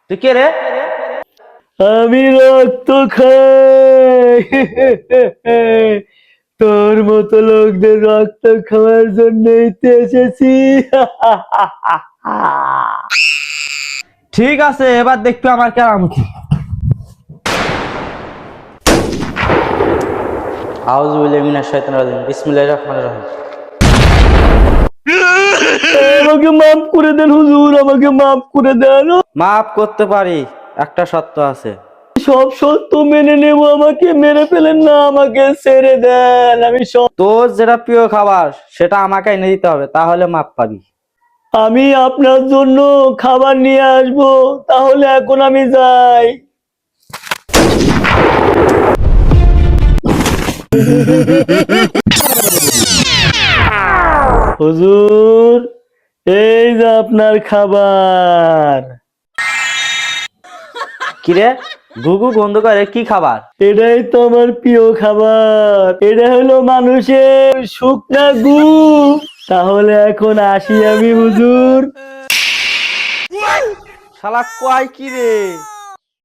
তুই কে রে? আমি রক্ত খাই। তোর মতো লোকদের রক্ত খাওয়ার জন্যই তো এসেছি। ঠিক আছে, এবার দেখবি আমার কেরামতি। আউযু বিল্লাহি মিনাশ শাইতানির রাজিম, বিসমিল্লাহির রহমানির রহিম। আমাকে মাফ করে দেন হুজুর, আমাকে মাফ করে দেন। মাফ করতে পারি, একটা শর্ত আছে। সব সত্য মেনে নেব, আমাকে মেরে ফেলেন না, আমাকে ছেড়ে দেন। তোর যেটা প্রিয় খাবার সেটা আমাকে এনে দিতে হবে, তাহলে মাপ পাবি। আমি আপনার জন্য খাবার নিয়ে আসবো, তাহলে এখন আমি যাই। হুজুর, এই যে আপনার খাবার। কিরে, ঘুঘু বন্ধ করে কি খাবার? এটাই তো আমার প্রিয় খাবার, এটা হলো মানুষের শুকনা গু। তাহলে এখন আসি আমি হুজুর। শালা কয় কি রে?